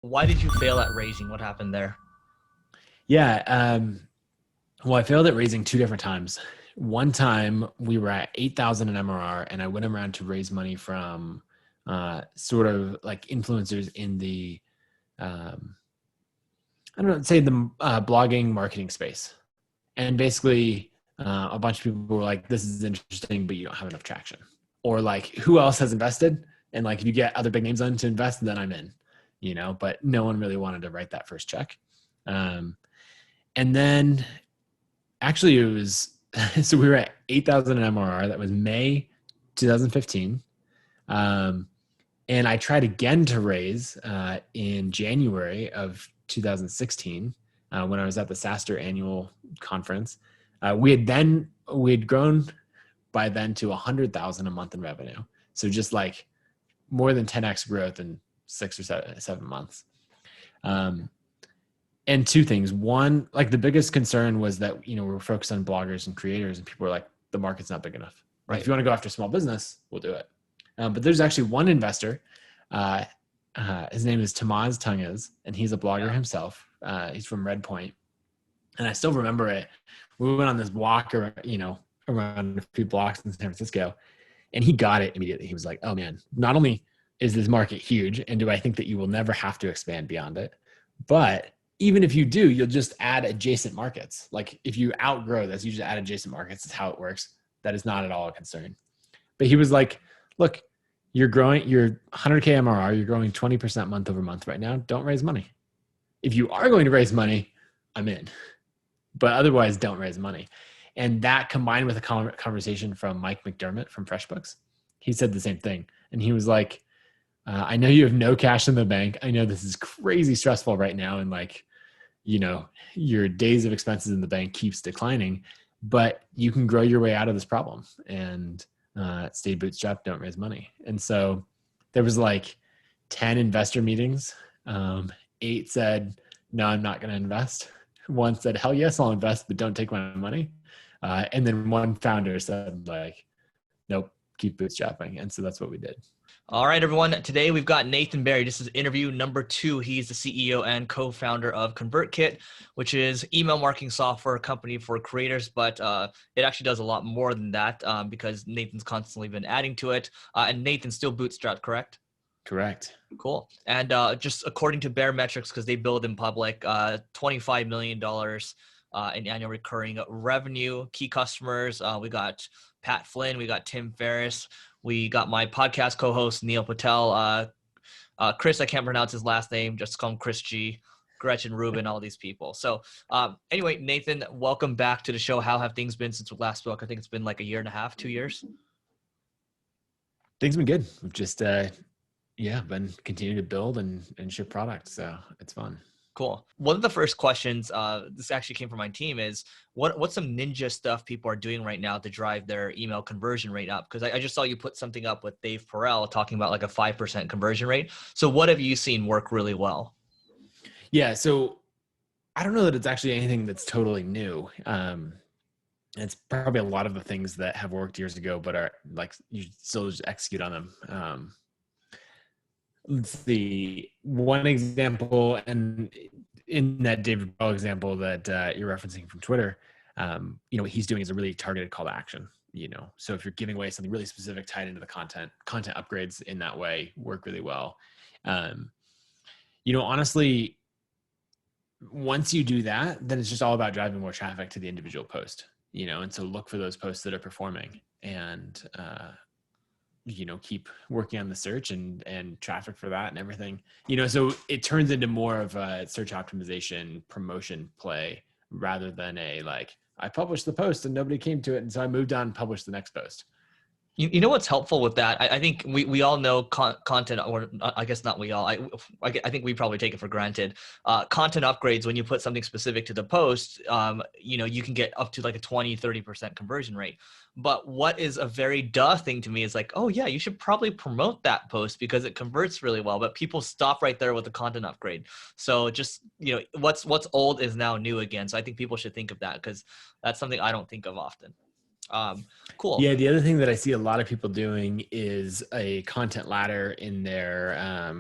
Why did you fail at raising? What happened there? Yeah. Well, I failed at raising two different times. One time we were at 8,000 in MRR and I went around to raise money from sort of like influencers in the, um, I don't know, say the blogging marketing space. And basically a bunch of people were like, this is interesting, but you don't have enough traction. Or like, who else has invested? And like, if you get other big names on to invest, then I'm in, but no one really wanted to write that first check. Um, and then actually it was so we were at 8,000 in MRR. That was May 2015. Um, and I tried again to raise in January of 2016 when I was at the SaaStr annual conference. We had grown by then to 100,000 a month in revenue. So just like more than 10x growth in 6 or 7 months. And two things. One, like the biggest concern was that, we're focused on bloggers and creators and people were like, the market's not big enough. Like, Right. if you want to go after small business, we'll do it. But there's actually one investor. His name is Tamaz Tunges, and he's a blogger himself. He's from Red Point. And I still remember it. We went on this walk around a few blocks in San Francisco, and he got it immediately. He was like, oh man, not only is this market huge, and do I think that you will never have to expand beyond it, but even if you do, you'll just add adjacent markets. Like if you outgrow this, you just add adjacent markets. That's how it works. That is not at all a concern. But he was like, look, you're growing, you're 100K MRR, you're growing 20% month over month right now. Don't raise money. If you are going to raise money, I'm in. But otherwise, don't raise money. And that combined with a conversation from Mike McDermott from FreshBooks, he said the same thing. And he was like, I know you have no cash in the bank. I know this is crazy stressful right now. And like, your days of expenses in the bank keeps declining, but you can grow your way out of this problem and stay bootstrapped, don't raise money. And so there was like 10 investor meetings. 8 said, no, I'm not going to invest. One said, hell yes, I'll invest, but don't take my money. And then one founder said like, nope, keep bootstrapping. And so that's what we did. All right, everyone. Today we've got Nathan Barry. This is interview number 2. He's the CEO and co-founder of ConvertKit, which is email marketing software company for creators, but it actually does a lot more than that because Nathan's constantly been adding to it. And Nathan's still bootstrapped, correct? Correct. Cool. And just according to Bear Metrics, because they build in public, $25 million in annual recurring revenue. Key customers, we got Pat Flynn, we got Tim Ferriss, we got my podcast co-host Neil Patel, Chris, I can't pronounce his last name, just call him Chris G, Gretchen Rubin, all these people. So anyway, Nathan, welcome back to the show. How have things been since we last spoke? I think it's been like a year and a half, 2 years. Things have been good. We've just been continuing to build and ship products. So it's fun. Cool. One of the first questions, this actually came from my team, is what's some ninja stuff people are doing right now to drive their email conversion rate up? Because I just saw you put something up with Dave Perel talking about like a 5% conversion rate. So what have you seen work really well? Yeah. So I don't know that it's actually anything that's totally new. It's probably a lot of the things that have worked years ago, but are like, you still just execute on them. Let's see, one example, and in that David Bell example that you're referencing from Twitter, what he's doing is a really targeted call to action. So if you're giving away something really specific tied into the content upgrades in that way work really well. Honestly, once you do that, then it's just all about driving more traffic to the individual post. And so look for those posts that are performing and keep working on the search and traffic for that and everything, so it turns into more of a search optimization promotion play rather than I published the post and nobody came to it. And so I moved on and published the next post. You know what's helpful with that? I think we all know content, or I guess not we all. I think we probably take it for granted. Content upgrades, when you put something specific to the post, you can get up to like a 20-30% conversion rate. But what is a very duh thing to me is like, oh yeah, you should probably promote that post because it converts really well. But people stop right there with the content upgrade. So just, what's old is now new again. So I think people should think of that because that's something I don't think of often. Cool. Yeah. The other thing that I see a lot of people doing is a content ladder in their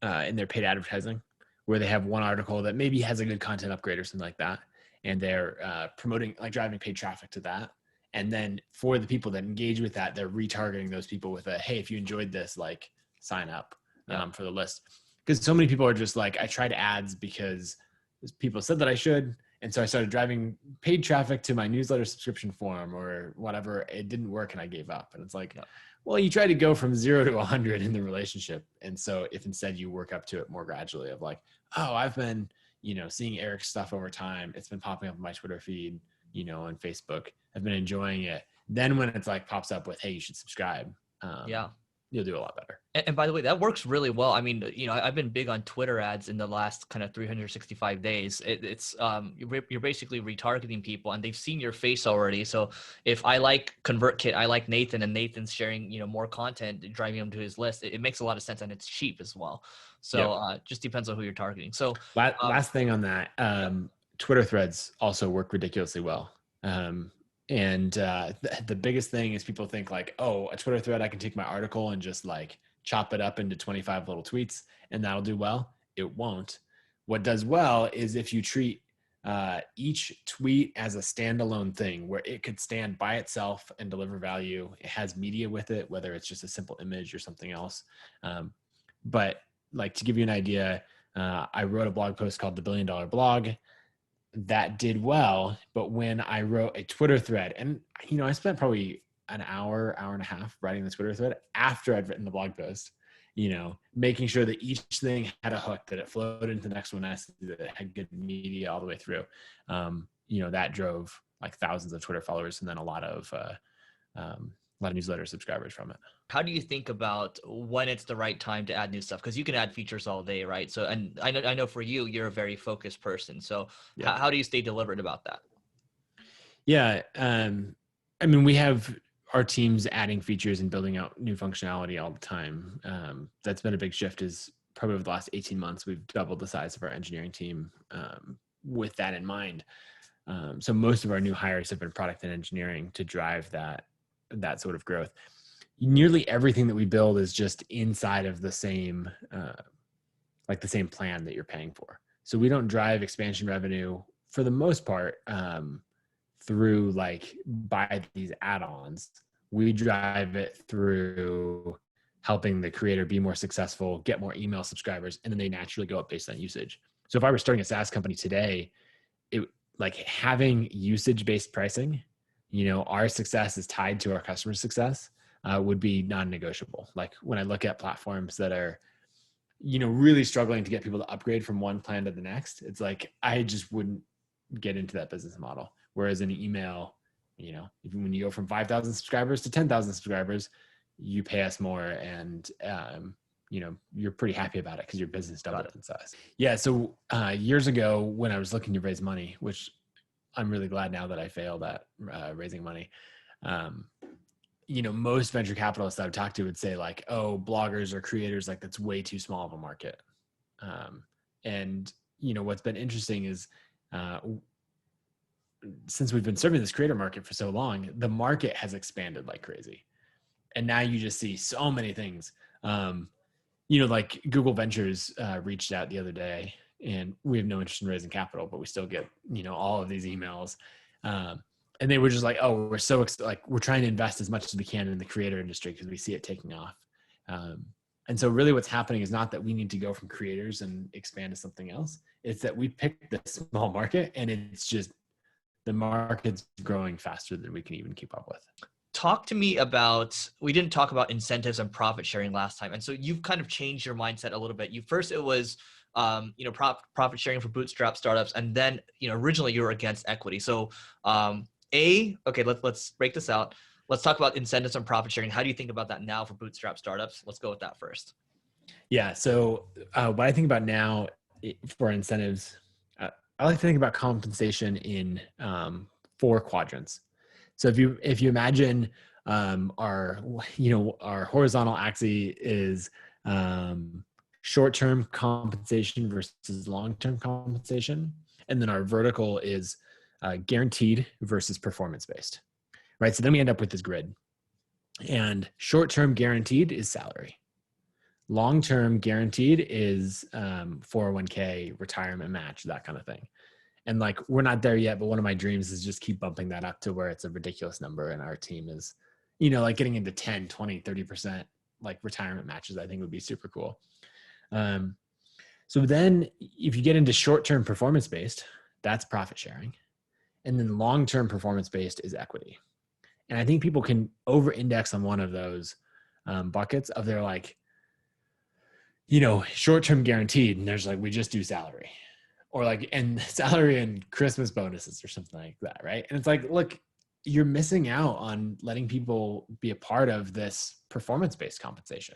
in their paid advertising, where they have one article that maybe has a good content upgrade or something like that, and they're promoting, like driving paid traffic to that. And then for the people that engage with that, they're retargeting those people with a, hey, if you enjoyed this, like sign up for the list. Because so many people are just like, I tried ads because people said that I should. And so I started driving paid traffic to my newsletter subscription form or whatever. It didn't work and I gave up. And it's like, well, you try to go from 0 to 100 in the relationship. And so if instead you work up to it more gradually of like, oh, I've been, seeing Eric's stuff over time. It's been popping up on my Twitter feed, on Facebook. I've been enjoying it. Then when it's like pops up with, hey, you should subscribe. You'll do a lot better. And by the way, that works really well. I mean, I've been big on Twitter ads in the last kind of 365 days. It's you're basically retargeting people, and they've seen your face already. So if I like ConvertKit, I like Nathan, and Nathan's sharing more content, driving them to his list. It makes a lot of sense, and it's cheap as well. So just depends on who you're targeting. So last thing on that, Twitter threads also work ridiculously well. And the biggest thing is people think like, oh, a Twitter thread, I can take my article and just like chop it up into 25 little tweets and that'll do well. It won't. What does well is if you treat each tweet as a standalone thing where it could stand by itself and deliver value. It has media with it, whether it's just a simple image or something else. But like, to give you an idea, I wrote a blog post called The $1 Billion Blog. That did well, but when I wrote a Twitter thread, and I spent probably an hour and a half writing the Twitter thread after I'd written the blog post, making sure that each thing had a hook, that it flowed into the next one, that it had good media all the way through. That drove like thousands of Twitter followers and then a lot of newsletter subscribers from it. How do you think about when it's the right time to add new stuff? Because you can add features all day, right? So, and I know for you, you're a very focused person. So how do you stay deliberate about that? Yeah. I mean, we have our teams adding features and building out new functionality all the time. That's been a big shift. Is probably over the last 18 months, we've doubled the size of our engineering team with that in mind. So most of our new hires have been product and engineering to drive that sort of growth. Nearly everything that we build is just inside of the same, like the same plan that you're paying for. So we don't drive expansion revenue for the most part through like buy these add-ons. We drive it through helping the creator be more successful, get more email subscribers, and then they naturally go up based on usage. So if I were starting a SaaS company today, like having usage-based pricing, our success is tied to our customer success, would be non-negotiable. Like when I look at platforms that are, really struggling to get people to upgrade from one plan to the next, it's like, I just wouldn't get into that business model. Whereas in email, even when you go from 5,000 subscribers to 10,000 subscribers, you pay us more and, you're pretty happy about it because your business doubled in size. Yeah. So years ago when I was looking to raise money, which I'm really glad now that I failed at raising money. Most venture capitalists I've talked to would say like, oh, bloggers or creators, like that's way too small of a market. And what's been interesting is since we've been serving this creator market for so long, the market has expanded like crazy. And now you just see so many things. Like Google Ventures reached out the other day, and we have no interest in raising capital, but we still get, all of these emails. And they were just like, oh, we're so we're trying to invest as much as we can in the creator industry because we see it taking off. And so really what's happening is not that we need to go from creators and expand to something else. It's that we picked this small market and it's just, the market's growing faster than we can even keep up with. Talk to me about, we didn't talk about incentives and profit sharing last time. And so you've kind of changed your mindset a little bit. First it was, profit sharing for bootstrap startups. And then, originally you were against equity. So, okay, let's break this out. Let's talk about incentives and profit sharing. How do you think about that now for bootstrap startups? Let's go with that first. Yeah. So what I think about now for incentives, I like to think about compensation in 4 quadrants. So if you imagine our horizontal axis is short-term compensation versus long-term compensation, and then our vertical is guaranteed versus performance-based, right? So then we end up with this grid, and short-term guaranteed is salary. Long-term guaranteed is 401k, retirement match, that kind of thing. And like, we're not there yet, but one of my dreams is just keep bumping that up to where it's a ridiculous number. And our team is, like getting into 10, 20, 30% like retirement matches, I think would be super cool. So then if you get into short-term performance-based, that's profit sharing. And then long-term performance-based is equity. And I think people can over-index on one of those buckets of their like, short-term guaranteed. And there's like, we just do salary. Or like, and salary and Christmas bonuses or something like that, right? And it's like, look, you're missing out on letting people be a part of this performance-based compensation.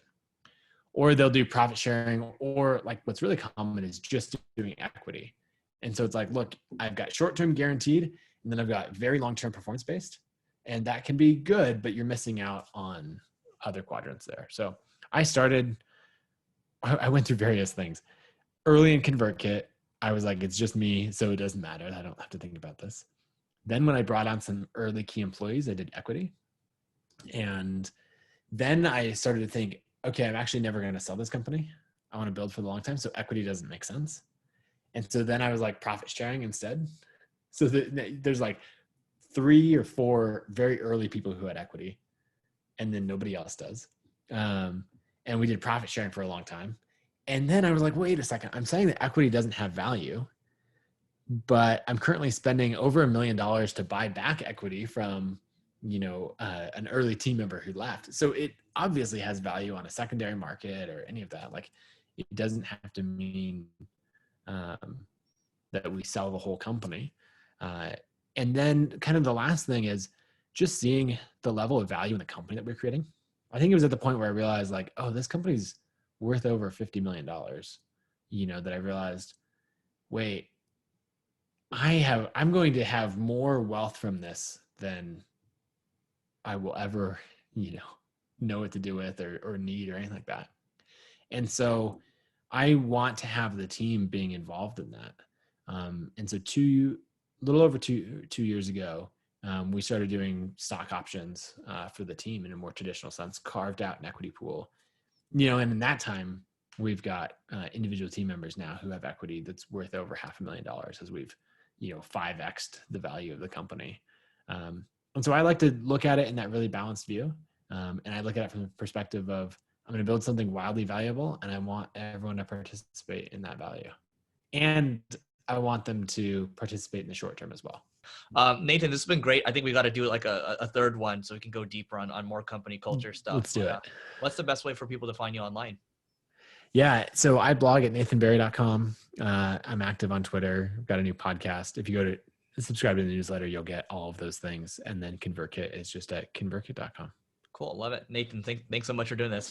Or they'll do profit sharing, or like what's really common is just doing equity. And so it's like, look, I've got short-term guaranteed, and then I've got very long-term performance-based. And that can be good, but you're missing out on other quadrants there. So I went through various things. Early in ConvertKit, I was like, it's just me, so it doesn't matter. I don't have to think about this. Then when I brought on some early key employees, I did equity. And then I started to think, okay, I'm actually never going to sell this company. I want to build for the long time. So equity doesn't make sense. And so then I was like profit sharing instead. So there's like 3 or 4 very early people who had equity, and then nobody else does. And we did profit sharing for a long time. And then I was like, wait a second, I'm saying that equity doesn't have value, but I'm currently spending over $1 million to buy back equity from, an early team member who left. So it obviously has value on a secondary market or any of that. Like, it doesn't have to mean that we sell the whole company. And then kind of the last thing is just seeing the level of value in the company that we're creating. I think it was at the point where I realized like, oh, this company's worth over $50 million, that I realized, wait, I'm going to have more wealth from this than I will ever, know what to do with or need or anything like that. And so I want to have the team being involved in that. And so little over two years ago, we started doing stock options for the team in a more traditional sense, carved out an equity pool. And in that time, we've got individual team members now who have equity that's worth over $500,000 as we've, 5x'd the value of the company. And so I like to look at it in that really balanced view. And I look at it from the perspective of, I'm going to build something wildly valuable, and I want everyone to participate in that value. And I want them to participate in the short term as well. Nathan, this has been great. I think we got to do like a third one so we can go deeper on more company culture stuff. Let's do it. What's the best way for people to find you online? Yeah. So I blog at nathanbarry.com. I'm active on Twitter. I've got a new podcast. If you go to subscribe to the newsletter, you'll get all of those things. And then ConvertKit is just at convertkit.com. Cool. Love it. Nathan, thanks so much for doing this.